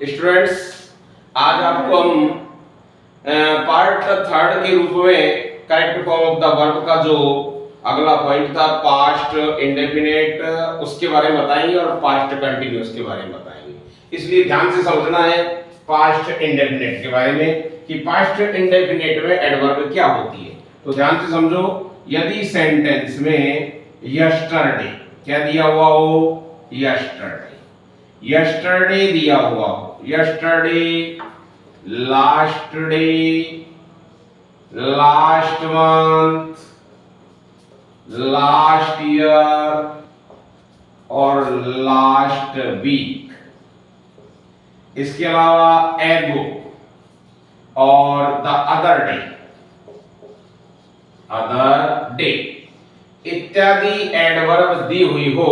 Students, आज आपको हम पार्ट थर्ड के रूप में correct form of the verb का जो अगला पॉइंट था पास्ट इंडेफिनिट उसके बारे में बताएंगे और पास्ट कंटिन्यूअस के बारे में बताएंगे। इसलिए ध्यान से समझना है पास्ट इंडेफिनिट के बारे में कि पास्ट इंडेफिनिट में एडवर्ब क्या होती है। तो ध्यान से समझो, यदि सेंटेंस में यस्टरडे क्या दिया हुआ हो, यस्टरडे दिया हुआ हो, yesterday, last day, last month, last year और लास्ट वीक, इसके अलावा एगो और द अदर डे इत्यादि एडवर्ब दी हुई हो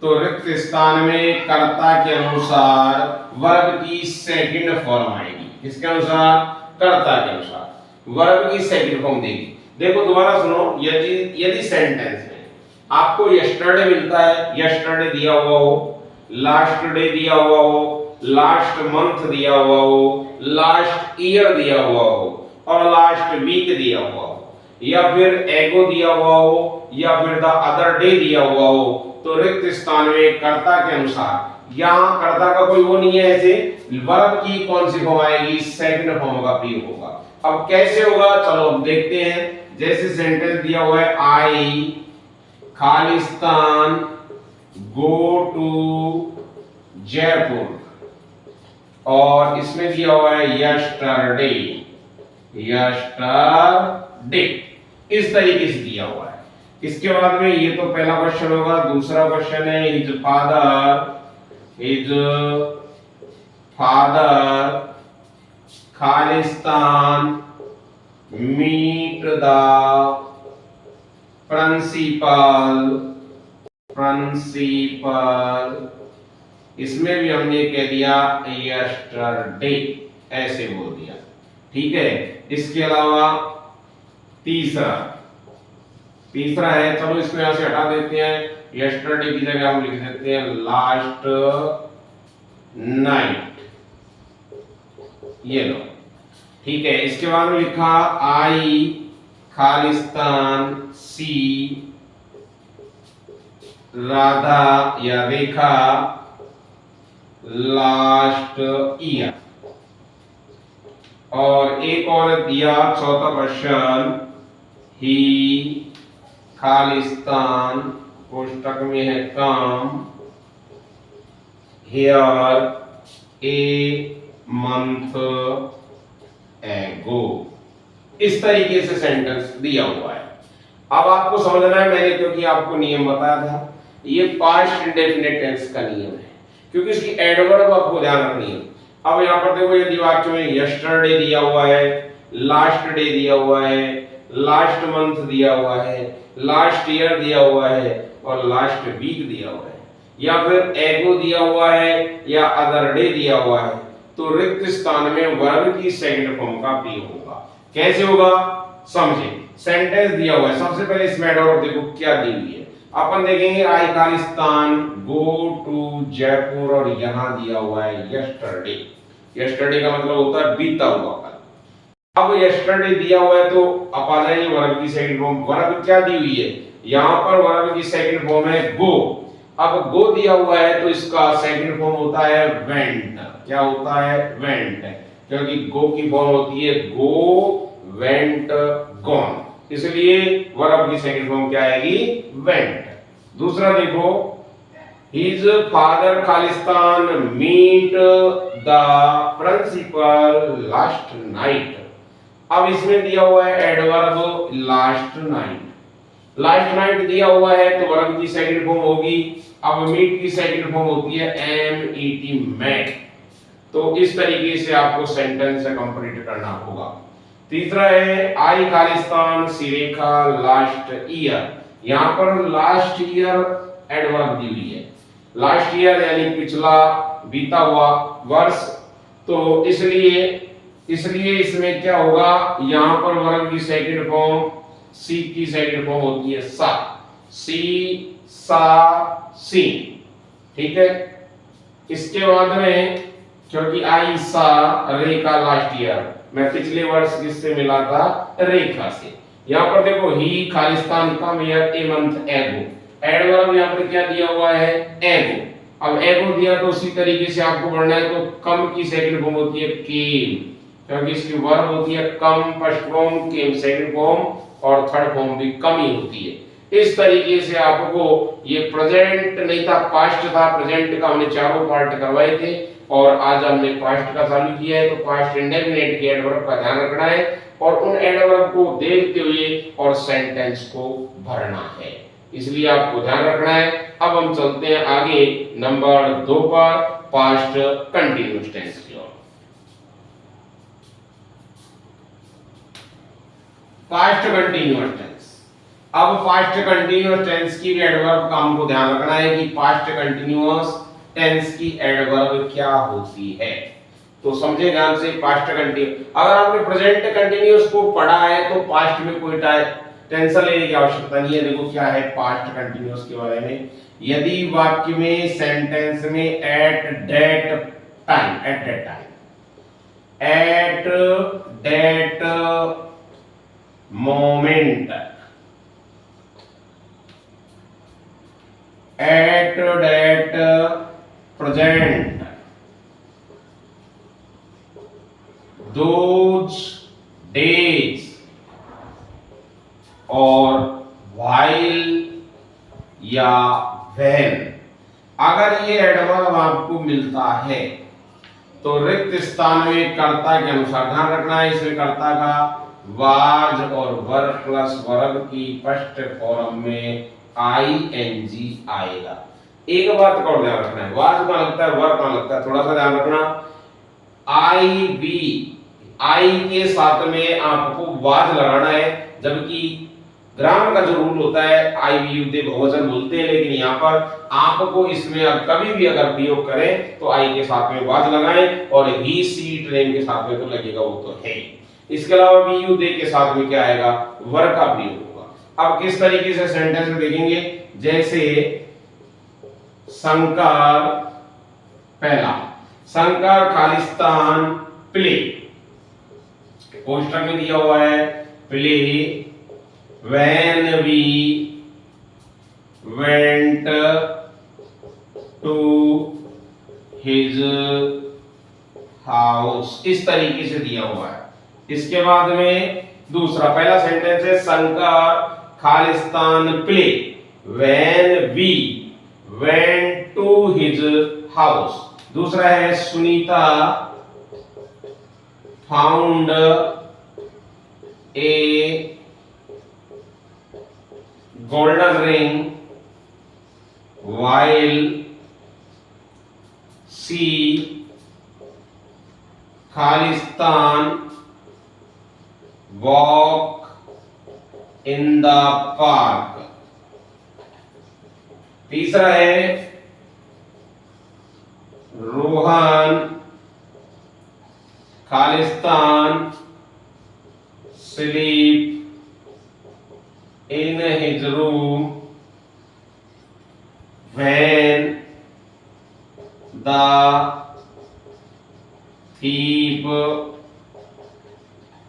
तो रिक्त स्थान में कर्ता के अनुसार वर्ब की सेकंड फॉर्म आएगी। किसके अनुसार? कर्ता के अनुसार वर्ब की सेकंड फॉर्म देगी। देखो दोबारा सुनो, यदि सेंटेंस में आपको यस्टरडे मिलता है, यस्टरडे दिया हुआ हो, लास्ट डे दिया हुआ हो, लास्ट मंथ दिया हुआ हो, लास्ट ईयर दिया हुआ हो और लास्ट वीक दिया हुआ हो, या फिर एगो दिया हुआ हो या फिर द अदर डे दिया हुआ हो, तो रिक्त स्थान में कर्ता के अनुसार, यहाँ कर्ता का कोई वो नहीं है, ऐसे वर्ब की कौन सी फॉर्म आएगी? सेकंड फॉर्म का प्रयोग होगा। अब कैसे होगा चलो हम देखते हैं। जैसे सेंटेंस दिया हुआ है आई खालिस्तान गो टू जयपुर, और इसमें दिया हुआ है यस्टरडे, इस तरीके से दिया हुआ है। इसके बाद में ये तो पहला क्वेश्चन होगा। दूसरा क्वेश्चन है his father Khalistan meet the principal, इसमें भी हमने कह दिया यस्टरडे, ऐसे बोल दिया, ठीक है। इसके अलावा तीसरा है, चलो इसको यहां से हटा देते हैं, यस्टरडे की जगह हम लिख देते हैं लास्ट नाइट, ये लो, ठीक है। इसके बाद में लिखा आई खालिस्तान सी राधा या रेखा लास्ट ईयर, और एक और दिया चौथा क्वेश्चन ही खालिस्तान कोष्टक में है काम हियर ए मंथ एगो, इस तरीके से सेंटेंस दिया हुआ है। अब आपको समझना है, मैंने क्योंकि आपको नियम बताया था, ये पास्ट इंडेफिनिट टेंस का नियम है, क्योंकि इसकी एडवर्ब आपको ध्यान रखनी है। अब यहाँ पर देखो, यदि वाक्य में यस्टरडे दिया हुआ है, लास्ट डे दिया हुआ है, लास्ट मंथ दिया हुआ है, लास्ट ईयर दिया हुआ है और लास्ट वीक दिया हुआ है, या फिर एगो दिया हुआ है या अदर डे दिया हुआ है, तो रिक्त स्थान में वर्ब की सेकंड फॉर्म का प्रयोग होगा। कैसे होगा समझे। सेंटेंस दिया हुआ है, सबसे पहले इसमें एडवर्ब देखो क्या दी हुई है। अपन देखेंगे आई खालिस्तान गो टू जयपुर, और यहां दिया हुआ है यस्टरडे। यस्टरडे का मतलब होता है बीता हुआ कल। अब यस्टरडे दिया हुआ है तो अब आ जाएंगे वर्ब की सेकंड फॉर्म। वर्ब क्या दी हुई है? यहां पर वर्ब की सेकंड फॉर्म है गो। अब गो दिया हुआ है तो इसका सेकंड फॉर्म होता है वेंट। क्या होता है? वेंट, क्योंकि गो की फॉर्म होती है गो, वेंट, गॉन, इसलिए वर्ब की सेकंड फॉर्म क्या आएगी? वेंट। दूसरा देखो, his father Khalistan meet the principal last night. अब इसमें दिया हुआ है adverb last night. Last night दिया हुआ है तो वर्ब की सेकंड फॉर्म होगी। अब मीट की सेकंड फॉर्म होती है MET, मेट। तो इस तरीके से आपको सेंटेंस कंप्लीट करना होगा। तीसरा है आई खालिस्तान सी रेखा लास्ट ईयर। यहां पर लास्ट ईयर एडवर्ब दी हुई है। लास्ट ईयर यानी पिछला बीता हुआ वर्ष, तो इसलिए इसमें क्या होगा, यहां पर वर्ब की सेकंड फॉर्म सी की सेकंड फॉर्म होती है सा, सी सा सी, ठीक है। इसके बाद में क्योंकि आई सा रेखा लास्ट ईयर, मैं पिछले वर्ष किससे मिला था, रेखा से। यहाँ पर देखो ही खालिस्तान कम ईयर ए मंथ एगो, एडवर्ब यहाँ पर क्या दिया हुआ है, एगो। अब एगो दिया तो उसी तरीके से आपको पढ़ना है, तो कम की सेकंड फॉर्म होती है केम, क्योंकि इसकी वर्ब होती है come first form, came second form, और थर्ड फॉर्म भी कम ही होती है। इस तरीके से आपको ये प्रेजेंट नहीं था, पास्ट था। प्रेजेंट का हमने चारों पार्ट करवाए थे और आज हमने पास्ट का चालू किया है। तो पास्ट इंडेफिनिट के एडवर्ब का ध्यान रखना है और उन एडवर्ब को देखते हुए और सेंटेंस को भरना है, इसलिए आपको ध्यान रखना है। अब हम चलते हैं आगे नंबर 2 पर, पास्ट कंटिन्यूअस टेंस की ओर। Past continuous tense. अब पास्ट कंटिन्यूअस टेंस की एडवर्ब का हमको ध्यान रखना है कि पास्ट कंटिन्यूअस टेंस की एडवर्ब क्या होती है। तो समझे ध्यान से, पास्ट कंटिन्यूअस, अगर आपने प्रेजेंट कंटिन्यूअस को पढ़ा है तो पास्ट में कोई टेंशन लेने की आवश्यकता नहीं है। देखो क्या है पास्ट कंटिन्यूअस के बारे में, यदि वाक्य में सेंटेंस में at that time, at that time, at that moment, at that present, those days, और while या when, अगर ये एडवर्ब आपको मिलता है तो रिक्त स्थान में कर्ता के अनुसार ध्यान रखना है। इसमें कर्ता का वाज और वर प्लस वर्ब की फर्स्ट फॉर्म में आईएनजी आएगा। एक बात का और ध्यान रखना है, वाज कहां लगता है, वर कहां लगता है, थोड़ा सा ध्यान रखना। आई बी, आई के साथ में आपको वाज लगाना है, जबकि ग्रामर का जो रूल होता है आई बी यू दे बहुवचन बोलते हैं, लेकिन यहाँ पर आपको इसमें कभी भी अगर प्रयोग करें तो आई के साथ में वाज लगाएं, और ही सी ट्रेन के साथ में तो लगेगा, वो तो है। इसके अलावा बी यू दे के साथ में क्या आएगा, वर का प्रयोग होगा। अब किस तरीके से सेंटेंस में देखेंगे, जैसे शंकर, पहला शंकर खालिस्तान प्ले, पोस्टर में दिया हुआ है play when we went to his house, इस तरीके से दिया हुआ है। इसके बाद में दूसरा, पहला सेंटेंस है Shankar Khalistan play when we went to his house। दूसरा है Sunita found a golden ring while she Khalistan walk in the park। तीसरा है Rohan Khalistan sleep in his room when the thief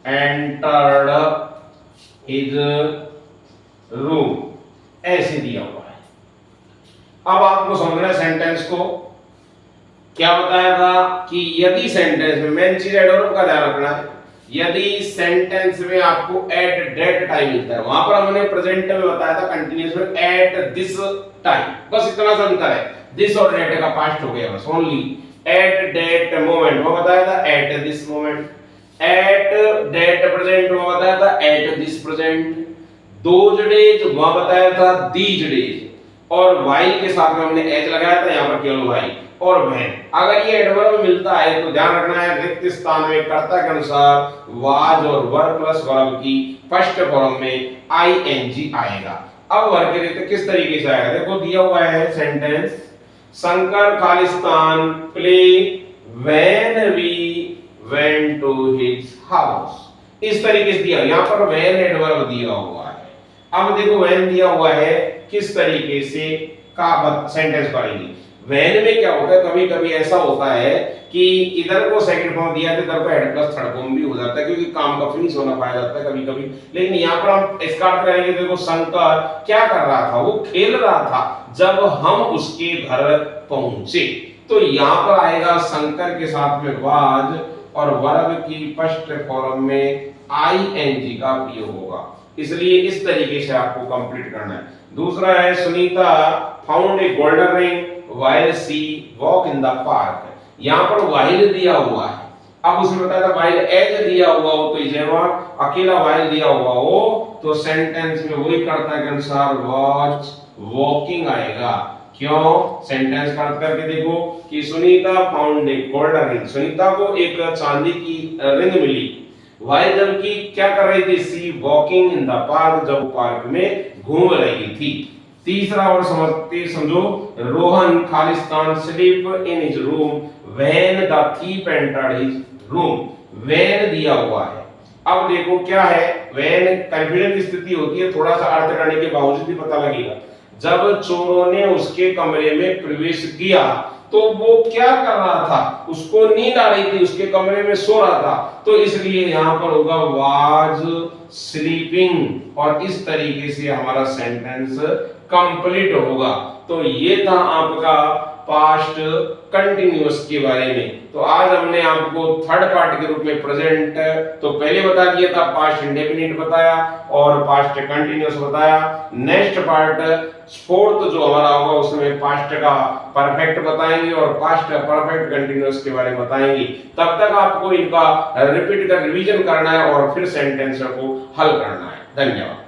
entered his room। ऐसे दिया हुआ है। अब आपको समझना है सेंटेंस को। क्या बताया था कि यदि सेंटेंस में मेन चीज एडवर्ब का ध्यान रखना है, यदि सेंटेंस में आपको एट दैट टाइम मिलता है, वहां पर हमने प्रेजेंट में बताया था कंटिन्यूअस में एट दिस टाइम, बस इतना सा अंतर है, दिस और दैट का पास्ट हो गया बस, ओनली एट दैट मोमेंट वो बताया था at this moment, at that present वो बताया था at this present, those days वो बताया था दीज डेज, और व्हाइल के साथ में हमने एज लगाया था, यहां पर केवल व्हाइल और व्हेन। अगर ये एडवर्ब मिलता है तो ध्यान रखना है रिक्त स्थान में कर्ता के अनुसार वाज और वर प्लस वर्ब की फर्स्ट फॉर्म में आईएनजी आएगा। अब वर्ग के रिक्त किस तरीके से आएगा, देखो दिया हुआ है sentence Shankar Khalistan play when we went to his house, इस तरीके से दिया। यहां पर व्हेन एडवर्ब दिया हुआ है। अब देखो व्हेन दिया हुआ है, किस तरीके से का सेंटेंस पढ़ेंगे। वैन में क्या होता है, कभी कभी ऐसा होता है कि इधर को सेकंड फॉर्म दिया तो इधर को हेड प्लस थर्ड फॉर्म भी हो जाता है, क्योंकि काम का फिनिश होना पाया जाता है कभी कभी। लेकिन यहाँ पर हम इसका अर्थ करेंगे, देखो शंकर क्या कर रहा था, वो खेल रहा था जब हम उसके घर पहुंचे। तो यहाँ पर आएगा शंकर के साथ में वाज और वर्ब की फर्स्ट फॉर्म में आईएनजी का प्रयोग होगा, इसलिए इस तरीके से आपको कंप्लीट करना है। दूसरा है Sunita found a golden ring while she walk in the park. यहाँ पर व्हाइल दिया हुआ है, अब उसमें बताया था व्हाइल एज दिया हुआ हो, तो जब अकेला व्हाइल दिया हुआ हो तो सेंटेंस में वही करता के अनुसार वॉच वॉकिंग आएगा। क्यों? सेंटेंस का अर्थ करके देखो कि Sunita found a golden ring, Sunita को एक चांदी की रिंग मिली, व्हाइल जबकि क्या कर रही थी, sea walking in the park, जब पार्क में घूम रही थी। तीसरा और समझो, Rohan Khalistan sleep in his room when the thief entered his room. When दिया हुआ है, अब देखो क्या है, व्हेन कन्फ्यूजन की स्थिति होती है, थोड़ा सा अर्थ करने के बावजूद भी पता लगेगा। जब चोरों ने उसके कमरे में प्रवेश किया तो वो क्या कर रहा था, उसको नींद आ रही थी, उसके कमरे में सो रहा था, तो इसलिए यहां पर होगा वाज स्लीपिंग, और इस तरीके से हमारा सेंटेंस कंप्लीट होगा। तो ये था आपका पास्ट कंटिन्यूअस के बारे में। तो आज हमने आपको थर्ड पार्ट के रूप में प्रेजेंट तो पहले बता दिया था, पास्ट इंडेफिनिट बताया और पास्ट कंटिन्यूअस बताया। नेक्स्ट पार्ट फोर्थ जो हमारा होगा उसमें पास्ट का परफेक्ट बताएंगे और पास्ट परफेक्ट कंटिन्यूअस के बारे में बताएंगे। तब तक आपको इनका रिपीट कर रिवीजन करना है और फिर सेंटेंस को हल करना है। धन्यवाद।